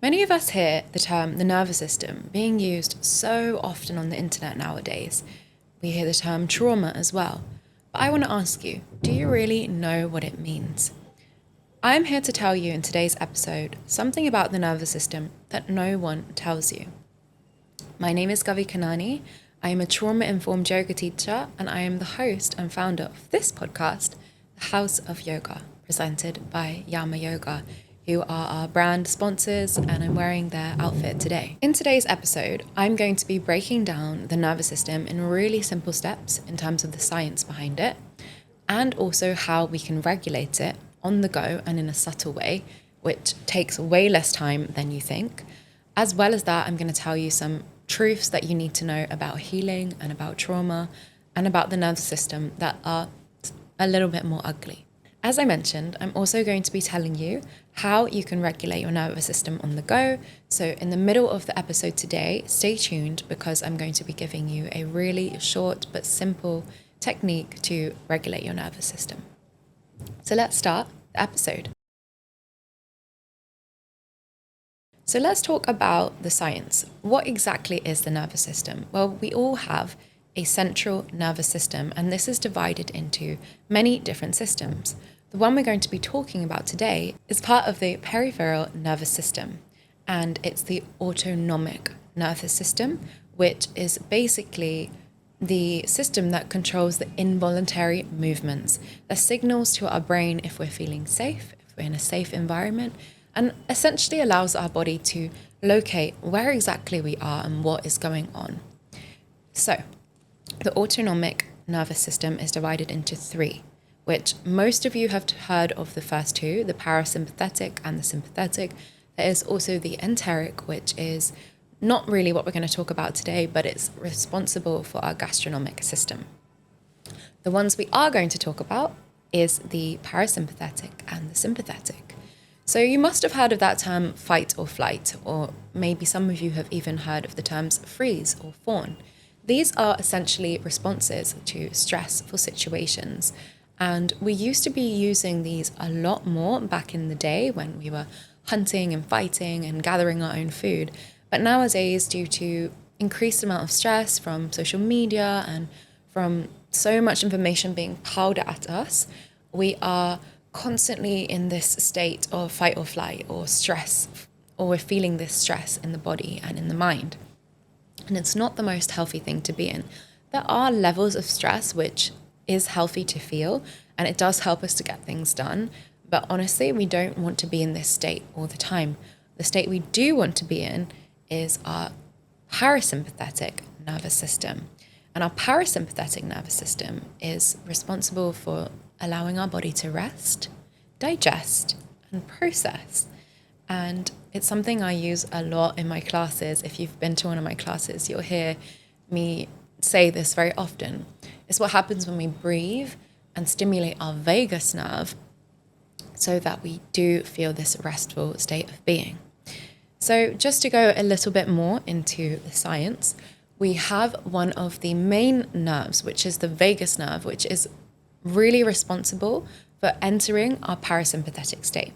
Many of us hear the term the nervous system being used so often on the internet nowadays. We hear the term trauma as well. But I want to ask you, do you really know what it means? I'm here to tell you in today's episode something about the nervous system that no one tells you. My name is Gavi Kanani. I am a trauma-informed yoga teacher, and I am the host and founder of this podcast, The House of Yoga, presented by Yama Yoga, who are our brand sponsors, and I'm wearing their outfit today. In today's episode, I'm going to be breaking down the nervous system in really simple steps in terms of the science behind it, and also how we can regulate it on the go and in a subtle way, which takes way less time than you think. As well as that, I'm going to tell you some truths that you need to know about healing and about trauma and about the nervous system that are a little bit more ugly. As I mentioned, I'm also going to be telling you how you can regulate your nervous system on the go. So in the middle of the episode today, stay tuned because I'm going to be giving you a really short but simple technique to regulate your nervous system. So let's start the episode. So let's talk about the science. What exactly is the nervous system? Well, we all have a central nervous system, and this is divided into many different systems. The one we're going to be talking about today is part of the peripheral nervous system, and it's the autonomic nervous system, which is basically the system that controls the involuntary movements, that signals to our brain if we're feeling safe, if we're in a safe environment, and essentially allows our body to locate where exactly we are and what is going on. So, the autonomic nervous system is divided into three, which most of you have heard of the first two, the parasympathetic and the sympathetic. There is also the enteric, which is not really what we're going to talk about today, but it's responsible for our gastronomic system. The ones we are going to talk about is the parasympathetic and the sympathetic. So you must have heard of that term fight or flight, or maybe some of you have even heard of the terms freeze or fawn. These are essentially responses to stressful situations. And we used to be using these a lot more back in the day when we were hunting and fighting and gathering our own food. But nowadays, due to increased amount of stress from social media and from so much information being piled at us, we are constantly in this state of fight or flight or stress, or we're feeling this stress in the body and in the mind. And it's not the most healthy thing to be in. There are levels of stress which is healthy to feel, and it does help us to get things done. But honestly, we don't want to be in this state all the time. The state we do want to be in is our parasympathetic nervous system. And our parasympathetic nervous system is responsible for allowing our body to rest, digest, and process. And it's something I use a lot in my classes. If you've been to one of my classes, you'll hear me say this very often. It's what happens when we breathe and stimulate our vagus nerve so that we do feel this restful state of being. So just to go a little bit more into the science, we have one of the main nerves, which is the vagus nerve, which is really responsible for entering our parasympathetic state.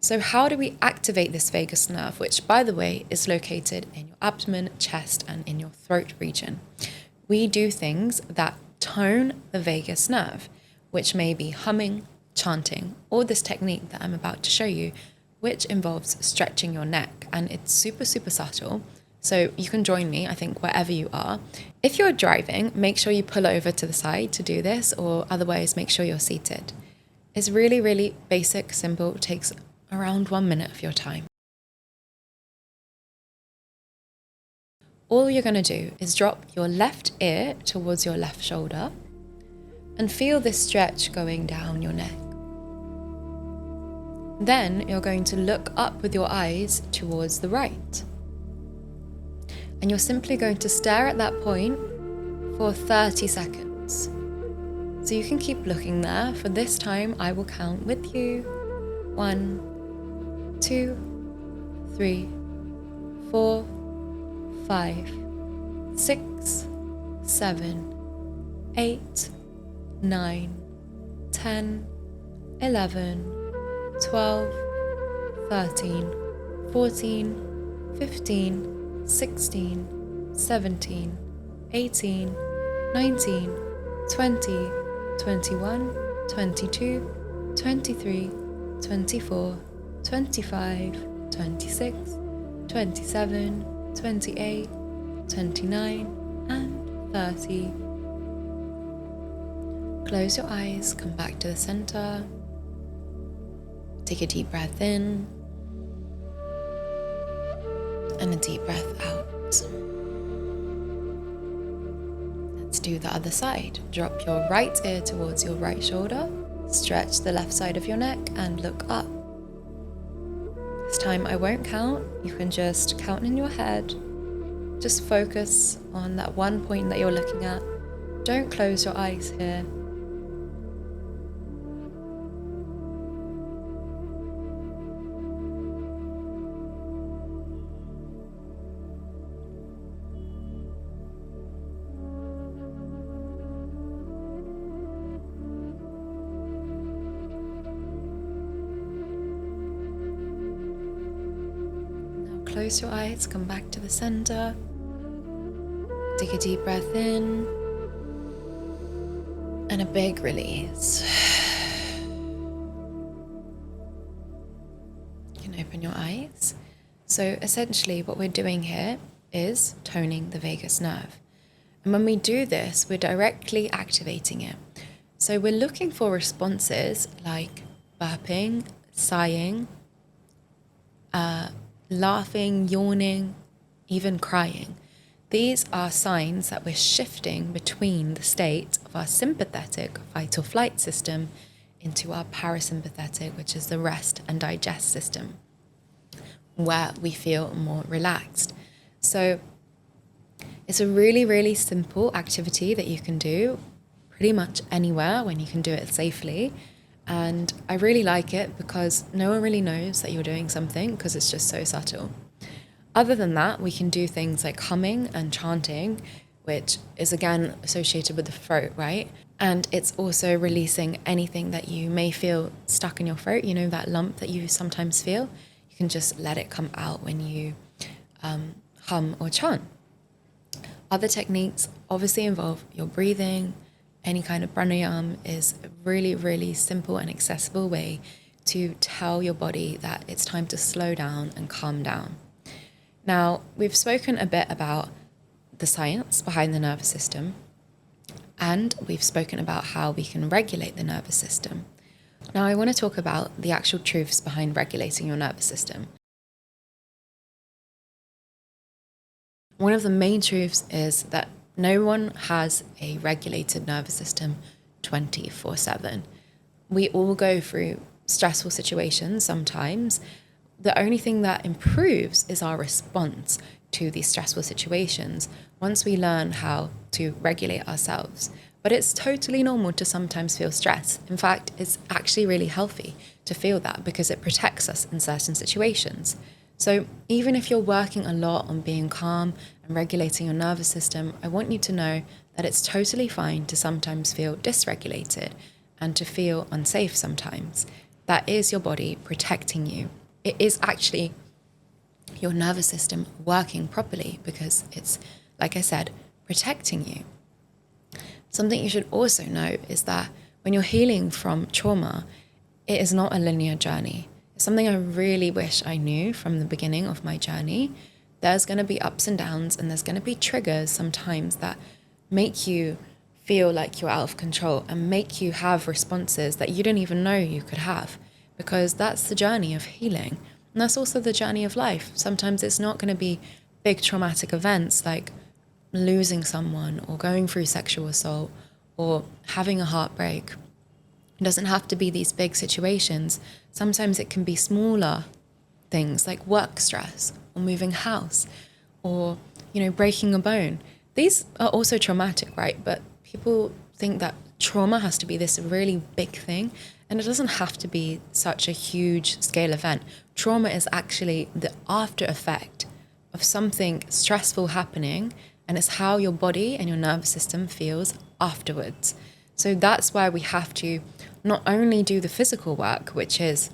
So how do we activate this vagus nerve, which, by the way, is located in your abdomen, chest, and in your throat region? We do things that tone the vagus nerve, which may be humming, chanting, or this technique that I'm about to show you, which involves stretching your neck. And it's super, super subtle. So you can join me, I think, wherever you are. If you're driving, make sure you pull over to the side to do this, or otherwise make sure you're seated. It's really, really basic, simple. It takes around 1 minute of your time. All you're going to do is drop your left ear towards your left shoulder and feel this stretch going down your neck. Then you're going to look up with your eyes towards the right. And you're simply going to stare at that point for 30 seconds. So you can keep looking there. For this time, I will count with you. 1, 2, 3, 4, 5, 6, 7, 8, 9, 10, 11, 12, 13, 14, 15, 16, 17, 18, 19, 20, 21, 22, 23, 24, 25, 26, 27, 28, 29, and 30. Close your eyes, come back to the center. Take a deep breath in and a deep breath out. Let's do the other side. Drop your right ear towards your right shoulder, stretch the left side of your neck and look up. This time I won't count, you can just count in your head. Just focus on that one point that you're looking at. Don't close your eyes here. Close your eyes, come back to the center. Take a deep breath in and a big release. You can open your eyes. So essentially what we're doing here is toning the vagus nerve. And when we do this, we're directly activating it. So we're looking for responses like burping, sighing, laughing, yawning, even crying. These are signs that we're shifting between the state of our sympathetic fight or flight system into our parasympathetic, which is the rest and digest system, where we feel more relaxed. So it's a really, really simple activity that you can do pretty much anywhere when you can do it safely. And I really like it because no one really knows that you're doing something because it's just so subtle. Other than that, we can do things like humming and chanting, which is again associated with the throat, right? And it's also releasing anything that you may feel stuck in your throat, you know, that lump that you sometimes feel. You can just let it come out when you hum or chant. Other techniques obviously involve your breathing. Any kind of pranayama is a really, really simple and accessible way to tell your body that it's time to slow down and calm down. Now, we've spoken a bit about the science behind the nervous system, and we've spoken about how we can regulate the nervous system. Now, I want to talk about the actual truths behind regulating your nervous system. One of the main truths is that no one has a regulated nervous system 24/7. We all go through stressful situations sometimes. The only thing that improves is our response to these stressful situations once we learn how to regulate ourselves. But it's totally normal to sometimes feel stress. In fact, it's actually really healthy to feel that because it protects us in certain situations. So even if you're working a lot on being calm and regulating your nervous system, I want you to know that it's totally fine to sometimes feel dysregulated and to feel unsafe sometimes. That is your body protecting you. It is actually your nervous system working properly because it's, like I said, protecting you. Something you should also know is that when you're healing from trauma, it is not a linear journey. It's something I really wish I knew from the beginning of my journey. There's going to be ups and downs, and there's going to be triggers sometimes that make you feel like you're out of control and make you have responses that you didn't even know you could have, because that's the journey of healing. And that's also the journey of life. Sometimes it's not going to be big traumatic events like losing someone or going through sexual assault or having a heartbreak. It doesn't have to be these big situations. Sometimes it can be smaller things like work stress or moving house or, breaking a bone. These are also traumatic, right? But people think that trauma has to be this really big thing, and it doesn't have to be such a huge scale event. Trauma is actually the after effect of something stressful happening, and it's how your body and your nervous system feels afterwards. So that's why we have to not only do the physical work, which is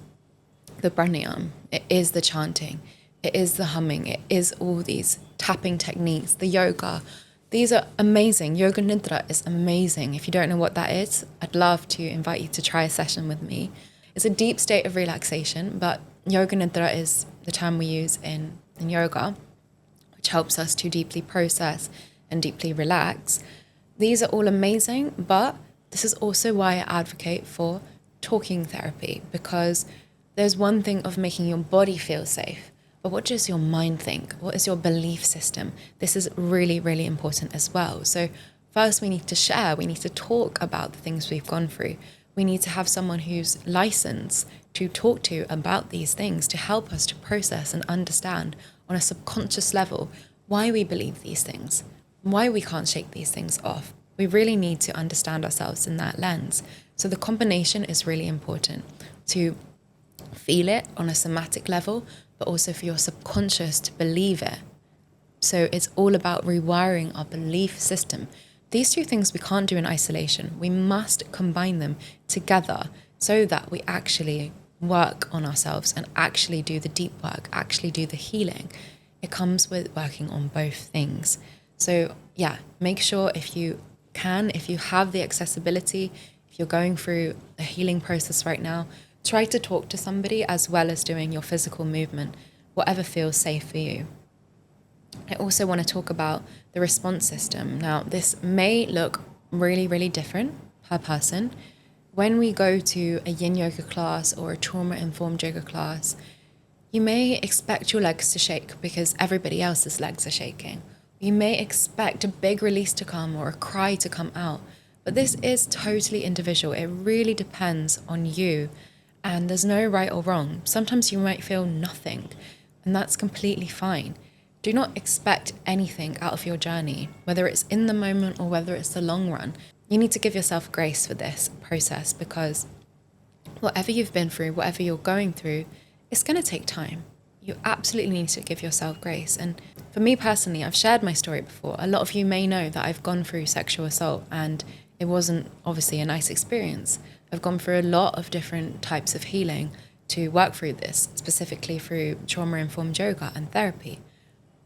the pranayama, it is the chanting, It is the humming. It is all these tapping techniques, the yoga. These are amazing. Yoga Nidra is amazing. If you don't know what that is, I'd love to invite you to try a session with me. It's a deep state of relaxation, but Yoga Nidra is the term we use in yoga, which helps us to deeply process and deeply relax. These are all amazing, but this is also why I advocate for talking therapy, because there's one thing of making your body feel safe, but what does your mind think? What is your belief system? This is really, really important as well. So first we need to share, we need to talk about the things we've gone through. We need to have someone who's licensed to talk to about these things, to help us to process and understand on a subconscious level why we believe these things, why we can't shake these things off. We really need to understand ourselves in that lens. So the combination is really important to feel it on a somatic level, but also for your subconscious to believe it. So it's all about rewiring our belief system. These two things we can't do in isolation. We must combine them together so that we actually work on ourselves and actually do the deep work, actually do the healing. It comes with working on both things. So yeah, make sure if you can, if you have the accessibility, if you're going through a healing process right now, try to talk to somebody as well as doing your physical movement, whatever feels safe for you. I also want to talk about the response system. Now, this may look really, really different per person. When we go to a yin yoga class or a trauma-informed yoga class, you may expect your legs to shake because everybody else's legs are shaking. You may expect a big release to come or a cry to come out, but this is totally individual. It really depends on you, and there's no right or wrong. Sometimes you might feel nothing, and that's completely fine. Do not expect anything out of your journey, whether it's in the moment or whether it's the long run. You need to give yourself grace for this process, because whatever you've been through, whatever you're going through, it's going to take time. You absolutely need to give yourself grace. And for me personally, I've shared my story before. A lot of you may know that I've gone through sexual assault, and it wasn't obviously a nice experience. I've gone through a lot of different types of healing to work through this, specifically through trauma-informed yoga and therapy.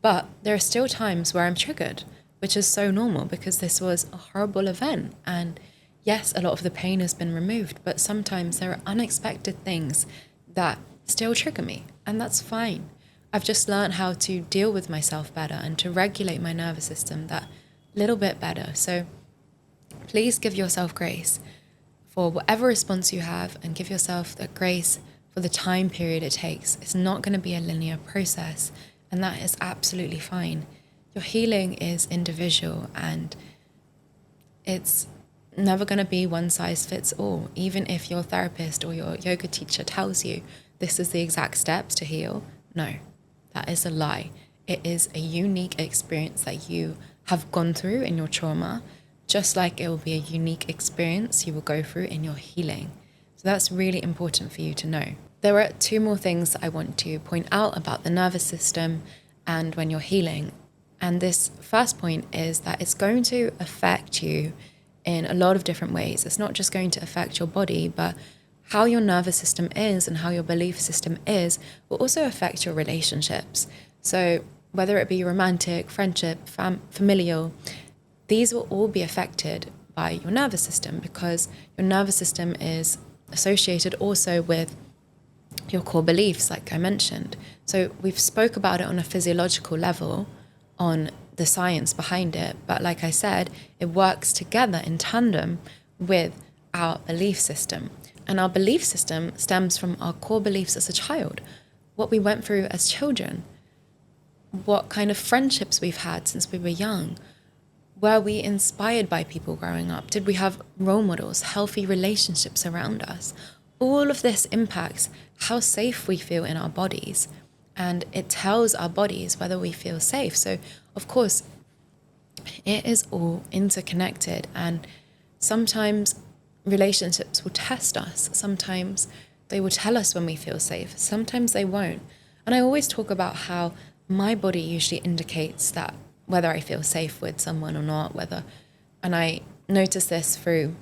But there are still times where I'm triggered, which is so normal because this was a horrible event. And yes, a lot of the pain has been removed, but sometimes there are unexpected things that still trigger me, and that's fine. I've just learned how to deal with myself better and to regulate my nervous system that little bit better. So please give yourself grace for whatever response you have, and give yourself that grace for the time period it takes. It's not going to be a linear process, and that is absolutely fine. Your healing is individual, and it's never going to be one size fits all. Even if your therapist or your yoga teacher tells you this is the exact steps to heal, no, that is a lie. It is a unique experience that you have gone through in your trauma, just like it will be a unique experience you will go through in your healing. So that's really important for you to know. There are two more things I want to point out about the nervous system and when you're healing. And this first point is that it's going to affect you in a lot of different ways. It's not just going to affect your body, but how your nervous system is and how your belief system is will also affect your relationships. So whether it be romantic, friendship, familial, these will all be affected by your nervous system, because your nervous system is associated also with your core beliefs, like I mentioned. So we've spoke about it on a physiological level, on the science behind it, but like I said, it works together in tandem with our belief system. And our belief system stems from our core beliefs as a child, what we went through as children, what kind of friendships we've had since we were young. Were we inspired by people growing up? Did we have role models, healthy relationships around us? All of this impacts how safe we feel in our bodies, and it tells our bodies whether we feel safe. So, of course, it is all interconnected, and sometimes relationships will test us. Sometimes they will tell us when we feel safe. Sometimes they won't. And I always talk about how my body usually indicates that whether I feel safe with someone or not, and I notice this through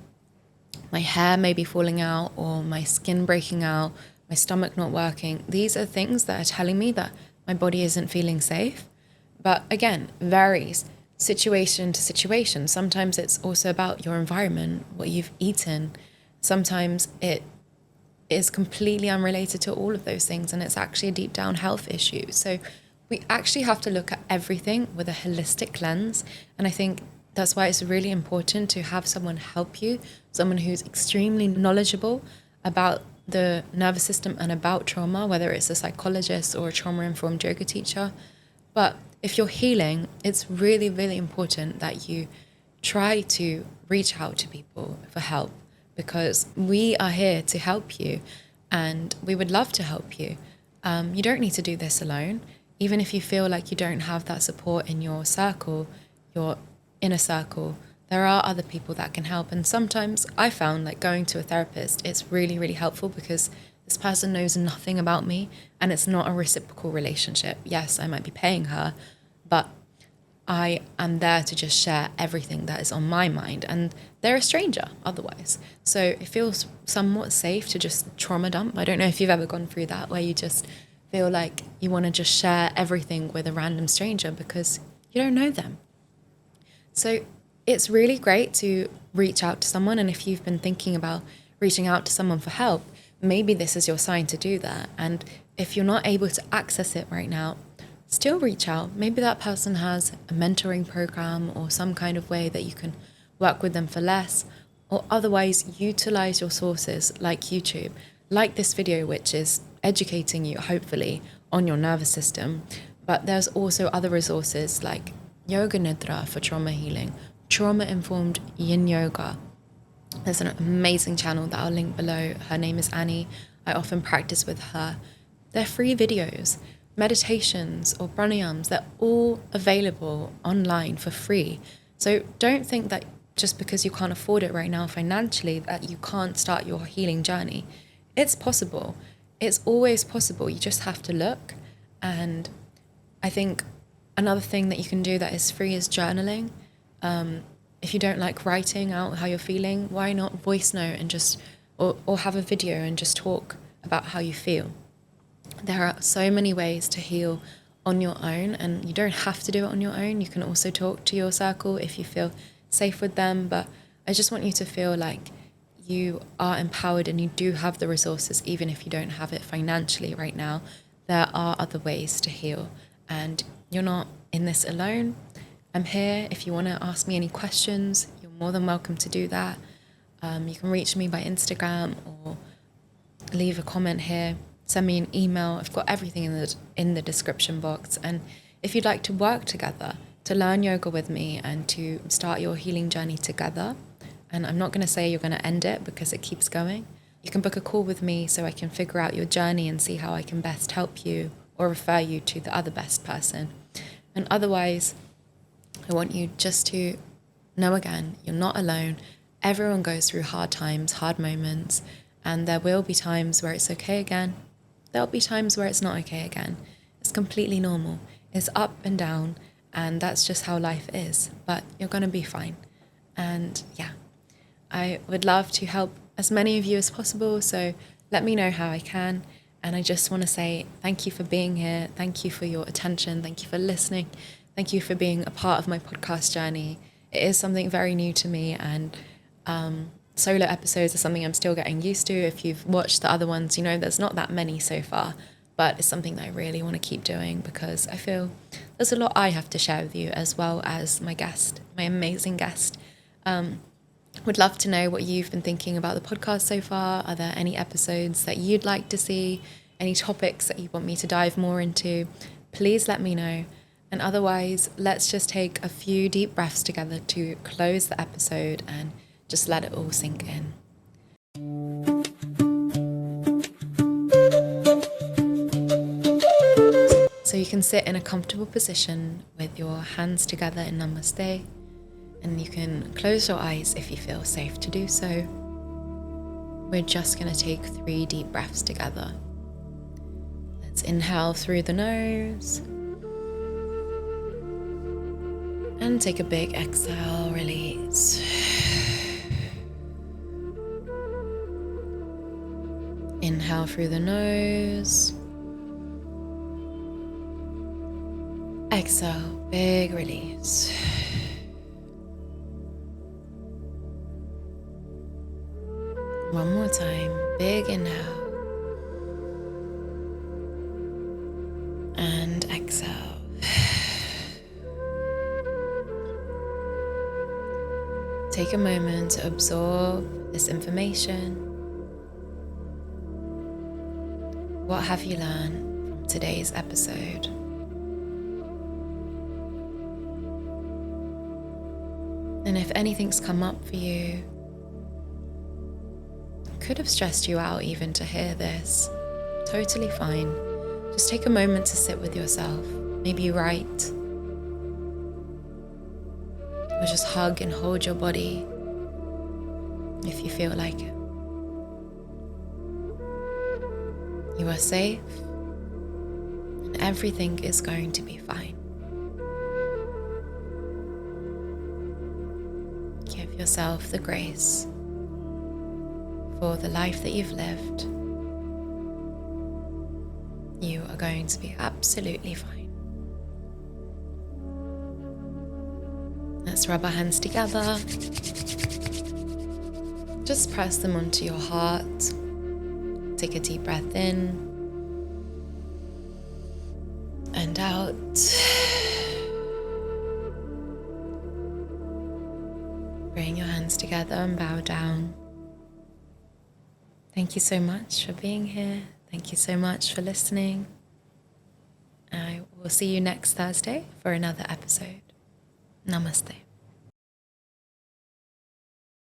my hair maybe falling out or my skin breaking out, my stomach not working. These are things that are telling me that my body isn't feeling safe. But again, varies situation to situation. Sometimes it's also about your environment, what you've eaten. Sometimes it is completely unrelated to all of those things, and it's actually a deep down health issue. So we actually have to look at everything with a holistic lens. And I think that's why it's really important to have someone help you, someone who's extremely knowledgeable about the nervous system and about trauma, whether it's a psychologist or a trauma-informed yoga teacher. But if you're healing, it's really, really important that you try to reach out to people for help, because we are here to help you and we would love to help you. You don't need to do this alone. Even if you feel like you don't have that support in your circle, your inner circle, there are other people that can help. And sometimes I found like going to a therapist, it's really, really helpful because this person knows nothing about me and it's not a reciprocal relationship. Yes, I might be paying her, but I am there to just share everything that is on my mind, and they're a stranger otherwise. So it feels somewhat safe to just trauma dump. I don't know if you've ever gone through that, where you just feel like you want to just share everything with a random stranger because you don't know them. So it's really great to reach out to someone. And if you've been thinking about reaching out to someone for help, maybe this is your sign to do that. And if you're not able to access it right now, still reach out. Maybe that person has a mentoring program or some kind of way that you can work with them for less, or otherwise utilize your sources like YouTube, like this video, which is educating you, hopefully, on your nervous system. But there's also other resources like Yoga Nidra for trauma healing, trauma-informed yin yoga. There's an amazing channel that I'll link below. Her name is Annie. I often practice with her. They're free videos. Meditations or pranayams, they're all available online for free. So don't think that just because you can't afford it right now financially that you can't start your healing journey. It's possible. It's always possible. You just have to look. And I think another thing that you can do that is free is journaling. If you don't like writing out how you're feeling, why not voice note and just or have a video and just talk about how you feel. There are so many ways to heal on your own, and you don't have to do it on your own. You can also talk to your circle if you feel safe with them. But I just want you to feel like you are empowered and you do have the resources, even if you don't have it financially right now. There are other ways to heal, and you're not in this alone. I'm here. If you want to ask me any questions, you're more than welcome to do that. You can reach me by Instagram or leave a comment here. Send me an email. I've got everything in the description box. And if you'd like to work together, to learn yoga with me and to start your healing journey together, and I'm not going to say you're going to end it because it keeps going, you can book a call with me so I can figure out your journey and see how I can best help you or refer you to the other best person. And otherwise, I want you just to know again, you're not alone. Everyone goes through hard times, hard moments, and there will be times where it's okay again. There'll be times where it's not okay again. It's completely normal. It's up and down, and that's just how life is. But you're going to be fine. And yeah, I would love to help as many of you as possible, so let me know how I can. And I just want to say thank you for being here. Thank you for your attention. Thank you for listening. Thank you for being a part of my podcast journey. It is something very new to me, and solo episodes are something I'm still getting used to. If you've watched the other ones, you know there's not that many so far, but it's something that I really want to keep doing because I feel there's a lot I have to share with you, as well as my guest, my amazing guest. Would love to know what you've been thinking about the podcast so far. Are there any episodes that you'd like to see? Any topics that you want me to dive more into? Please let me know. And otherwise, let's just take a few deep breaths together to close the episode and just let it all sink in. So you can sit in a comfortable position with your hands together in Namaste, and you can close your eyes if you feel safe to do so. We're just going to take 3 deep breaths together. Let's inhale through the nose. And take a big exhale, release. Inhale through the nose. Exhale, big release. One more time, big inhale. And exhale. Take a moment to absorb this information. What have you learned from today's episode? And if anything's come up for you, could have stressed you out even to hear this, totally fine. Just take a moment to sit with yourself. Maybe write, or just hug and hold your body if you feel like it. You are safe, and everything is going to be fine. Give yourself the grace for the life that you've lived. You are going to be absolutely fine. Let's rub our hands together. Just press them onto your heart. Take a deep breath in and out. Bring your hands together and bow down. Thank you so much for being here. Thank you so much for listening. I will see you next Thursday for another episode. Namaste.